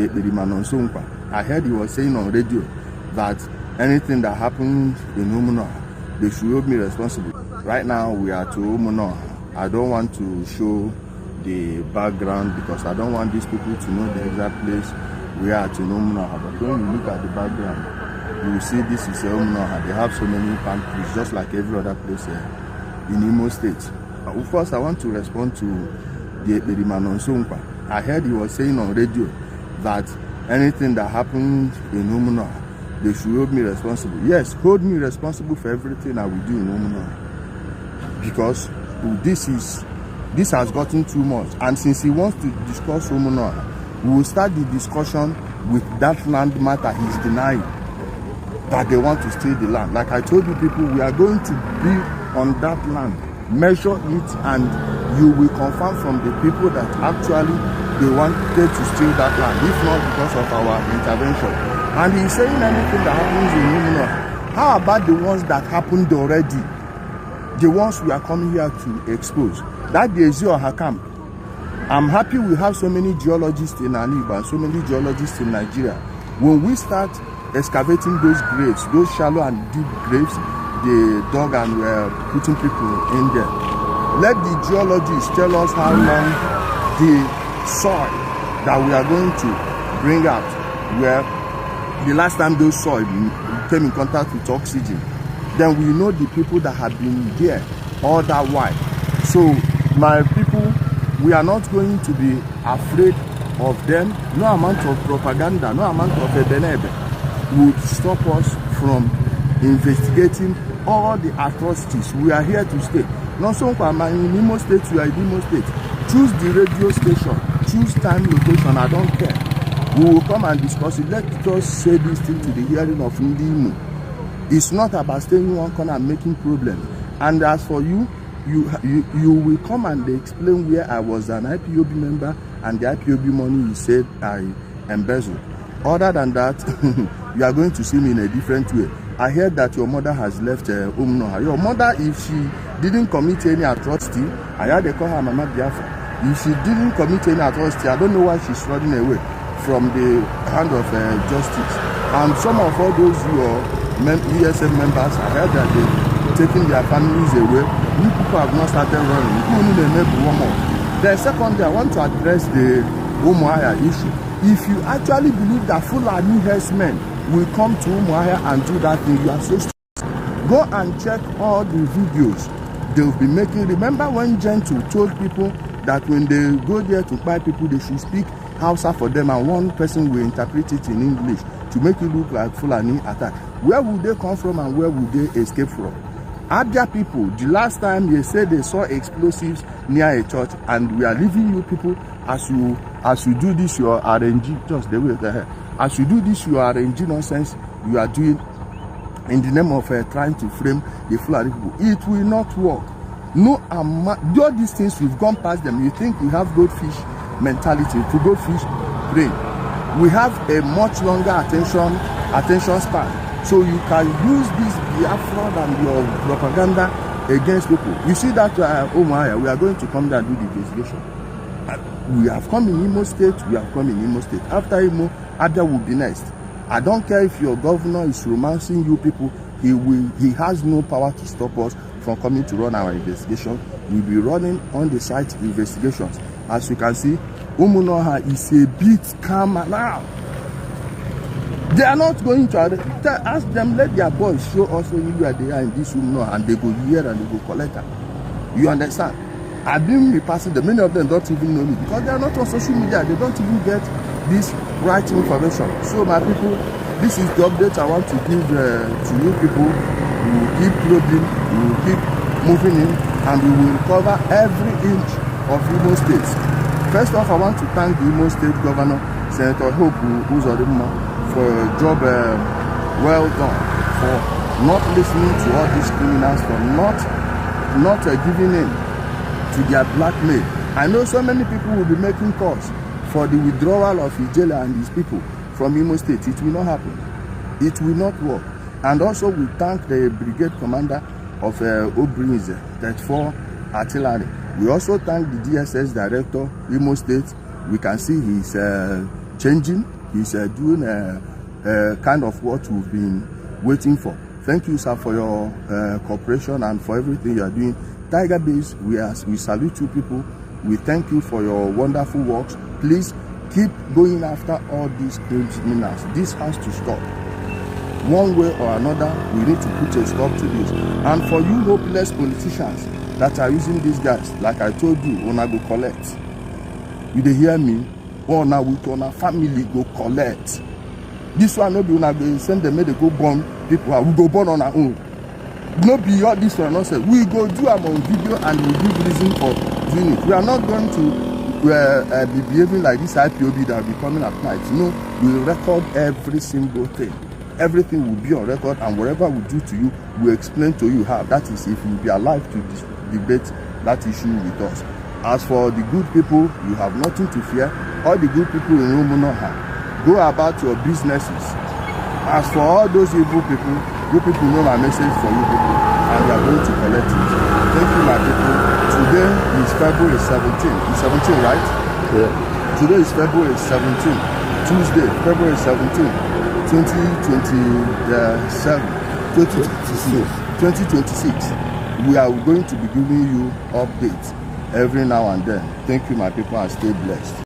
the Nonso Nkwa. I heard he was saying on radio that anything that happens in Umuahia, they should hold me responsible. Right now we are to Umuahia. I don't want to show the background because I don't want these people to know the exact place we are to Umuahia. But when you look at the background, you will see this is Umuahia. They have so many palm trees, just like every other place in Imo State. First, I want to respond to the Nonso Nkwa. I heard he was saying on radio that anything that happens in Umuahia, they should hold me responsible. Yes, hold me responsible for everything I will do in Umuahia. Because this has gotten too much. And since he wants to discuss Umuahia, we will start the discussion with that land matter he's denying, that they want to steal the land. Like I told you people, we are going to be on that land, measure it, and you will confirm from the people that actually they wanted to steal that land, if not because of our intervention. And he's saying anything that happens in Umuahia. How about the ones that happened already? The ones we are coming here to expose. That the Umuahia camp. I'm happy we have so many geologists in Aniba and so many geologists in Nigeria. When we start excavating those graves, those shallow and deep graves, they dug and were putting people in there. Let the geologists tell us how long the soil that we are going to bring out, where the last time those soil came in contact with oxygen, then we know the people that have been there all that while. So my people, we are not going to be afraid of them. No amount of propaganda, no amount of ebenebe would stop us from investigating all the atrocities. We are here to stay. Nonso Nkwa, in Imo State, you are in Imo State. Choose the radio station, choose time, location, I don't care. We will come and discuss it. Let us say this thing to the hearing of Imo. It's not about staying in one corner and making problems. And as for you, you will come and explain where I was an IPOB member and the IPOB money you said I embezzled. Other than that, you are going to see me in a different way. I heard that your mother has left Umuahia. Your mother, if she didn't commit any atrocity, I heard they call her Mama Biafra. If she didn't commit any atrocity, I don't know why she's running away from the hand of justice. And some of all those your ESM members, I heard that they're taking their families away. You people have not started running. Then secondly, I want to address the Umuahia issue. If you actually believe that Fulani herdsmen will come to Umuahia and do that thing, you are so stupid. Go and check all the videos they'll be making. Remember when Gentle told people that when they go there to buy people, they should speak Hausa for them and one person will interpret it in English to make it look like Fulani attack. Where would they come from and where would they escape from? Abia people, the last time they said they saw explosives near a church, and we are leaving you people as you do this your RNG, just the way ahead. As you do this your RNG nonsense you are doing in the name of trying to frame the Fulani people. It will not work. No amount, all these things we've gone past them. You think we have goldfish mentality, to goldfish brain. We have a much longer attention span. So you can use this Biafra and your propaganda against people. You see that Umuahia, we are going to come down and do the investigation. We have come in Imo State, we have come in Imo State. After Imo, Abia will be next. I don't care if your governor is romancing you people, he has no power to stop us from coming to run our investigation. We'll be running on the site investigations. As you can see, Umuahia is a bit calmer now. They are not going to ask them, let their boys show us where they are in this room now, and they go here and they go collect them. You understand? I've been repassing them. Many of them don't even know me because they are not on social media. They don't even get this right information. So my people, this is the update I want to give to you people. We will keep loading, we will keep moving in, and we will cover every inch of Imo State. First off, I want to thank the Imo State Governor, Senator Hope Uzodimma, for a job well done, for not listening to all these criminals, for not giving in to their blackmail. I know so many people will be making calls for the withdrawal of Ijele and his people from Imo State. It will not happen. It will not work. And also we thank the brigade commander of Obrin's 34 Artillery. We also thank the DSS director, Imo State. We can see his changing. He's doing kind of what we've been waiting for. Thank you, sir, for your cooperation and for everything you are doing. Tiger Base, we salute you people. We thank you for your wonderful works. Please keep going after all these criminals. This has to stop. One way or another, we need to put a stop to this. And for you hopeless politicians that are using these guys, like I told you, when I go collect. You dey hear me? Or now we turn our family go collect. This one no be when I go send them, they go burn people. We go burn on our own. No be all this one. Not say we go do them on video and we give reason for doing it. We are not going to be behaving like this IPOB that will be coming at night. No, we will record every single thing. Everything will be on record, and whatever we do to you, we explain to you how. That is, if you will be alive to debate that issue with us. As for the good people, you have nothing to fear. All the good people in Umuahia, go about your businesses. As for all those evil people, you people know my message for you people, and we are going to collect it. Thank you, my people. Today is February 17th. It's 17, right? Yeah. Today is February 17th. Tuesday, February 17th. 2026. We are going to be giving you updates every now and then. Thank you, my people, and stay blessed.